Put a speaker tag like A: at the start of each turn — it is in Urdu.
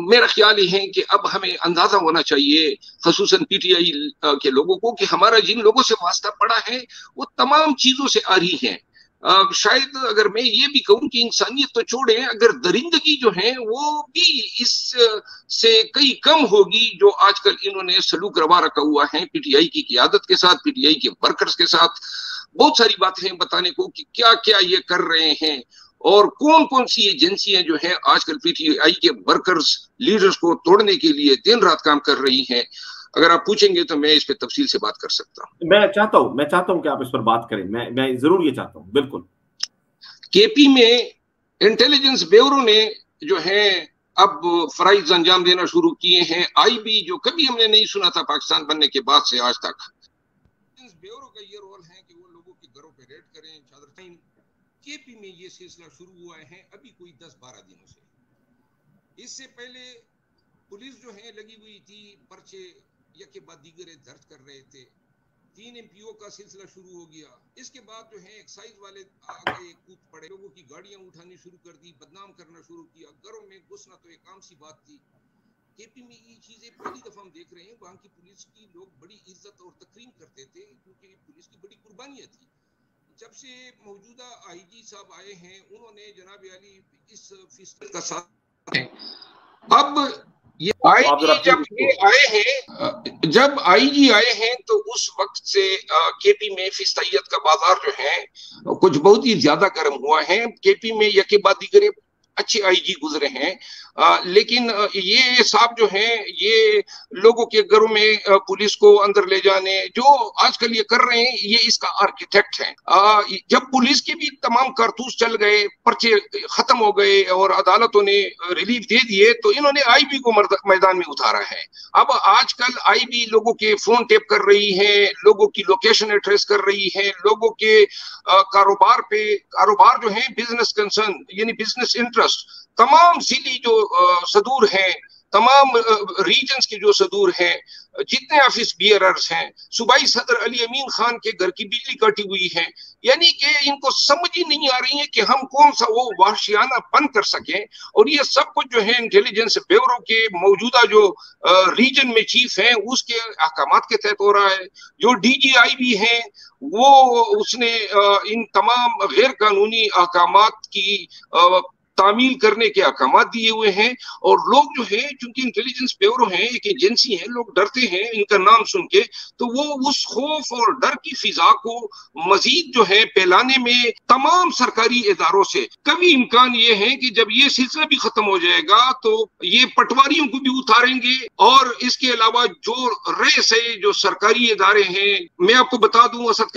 A: میرا خیال یہ ہے کہ اب ہمیں اندازہ ہونا چاہیے خصوصاً پی ٹی آئی کے لوگوں کو کہ ہمارا جن لوگوں سے واسطہ پڑا ہے وہ تمام چیزوں سے آ رہی ہیں. شاید اگر میں یہ بھی کہوں کہ انسانیت تو چھوڑیں، اگر درندگی جو ہے وہ بھی اس سے کئی کم ہوگی جو آج کل انہوں نے سلوک روا رکھا ہوا ہے پی ٹی آئی کی قیادت کے ساتھ، پی ٹی آئی کے ورکرز کے ساتھ. بہت ساری باتیں ہیں بتانے کو کہ کیا کیا یہ کر رہے ہیں اور کون کون سی ایجنسیاں جو ہیں آج کل پی ٹی آئی کے ورکرز لیڈرز کو توڑنے کے لیے دن رات کام کر رہی ہیں. اگر آپ پوچھیں گے تو میں اس پہ تفصیل سے بات کر سکتا ہوں.
B: میں چاہتا ہوں کہ آپ اس پر بات کریں. میں ضرور یہ چاہتا ہوں. بالکل.
A: کے پی میں انٹیلیجنس بیورو نے جو ہے اب فرائض انجام دینا شروع کیے ہیں. آئی بی جو کبھی ہم نے نہیں سنا تھا پاکستان بننے کے بعد سے آج تک. بیورو کا یہ رول ہے کہ وہ لوگوں کے گھروں پہ ریڈ کریں. کے پی میں یہ سلسلہ شروع ہوا ہے ابھی کوئی 10-12 دنوں سے. اس سے پہلے پولیس جو ہے لگی ہوئی تھی، پرچے یک بعد دیگر درج کر رہے تھے. 3 ایم پی او کا سلسلہ شروع ہو گیا. اس کے بعد جو ہے ایکسائز والے آگے کود پڑے، لوگوں کی گاڑیاں اٹھانی شروع کر دی، بدنام کرنا شروع کیا. گھروں میں گھسنا تو ایک عام سی بات تھی. کے پی میں یہ چیزیں پہلی دفعہ ہم دیکھ رہے ہیں. وہاں کی پولیس کی لوگ بڑی عزت اور تکریم کرتے تھے کیونکہ پولیس کی بڑی قربانیاں تھی. جب سے موجودہ آئی جی صاحب آئے ہیں انہوں نے جناب علی اس فیصد کا ساتھ ہے. اب یہ آئی جی آئے ہیں تو اس وقت سے کے پی میں فیصدیت کا بازار جو ہے کچھ بہت ہی زیادہ گرم ہوا ہے. کے پی میں یکے بعد دیگر اچھے آئی جی گزرے ہیں، لیکن یہ صاحب جو ہیں یہ لوگوں کے گھروں میں پولیس کو اندر لے جانے جو آج کل یہ کر رہے ہیں یہ اس کا آرکیٹیکٹ ہے. جب پولیس کے بھی تمام کارتوس چل گئے، پرچے ختم ہو گئے اور عدالتوں نے ریلیف دے دیے تو انہوں نے آئی بی کو میدان میں اتارا ہے. اب آج کل آئی بی لوگوں کے فون ٹیپ کر رہی ہے، لوگوں کی لوکیشن ایڈریس کر رہی ہے، لوگوں کے کاروبار جو ہے بزنس کنسرن یعنی بزنس انٹرسٹ تمام ضلعی جو صدور ہیں، تمام ریجنز کے جو صدور ہیں، جتنے آفس بیئررز ہیں، صوبائی صدر علی امین خان کے گھر کی بجلی کاٹی ہوئی ہے. یعنی کہ ان کو سمجھ ہی نہیں آ رہی ہے کہ ہم کون سا وہ وحشیانہ پن کر سکیں. اور یہ سب کچھ جو ہے انٹیلیجنس بیورو کے موجودہ جو ریجن میں چیف ہیں اس کے احکامات کے تحت ہو رہا ہے. جو ڈی جی آئی بھی ہیں وہ اس نے ان تمام غیر قانونی احکامات کی تعمیل کرنے کے احکامات دیے ہوئے ہیں. اور لوگ جو ہیں چونکہ انٹیلیجنس بیورو ہیں، ایک ایجنسی ہے، لوگ ڈرتے ہیں ان کا نام سن کے، تو وہ اس خوف اور ڈر کی فضا کو مزید جو ہے پھیلانے میں تمام سرکاری اداروں سے کبھی امکان یہ ہے کہ جب یہ سلسلہ بھی ختم ہو جائے گا تو یہ پٹواریوں کو بھی اتاریں گے. اور اس کے علاوہ جو ریس ہے جو سرکاری ادارے ہیں، میں آپ کو بتا دوں اسد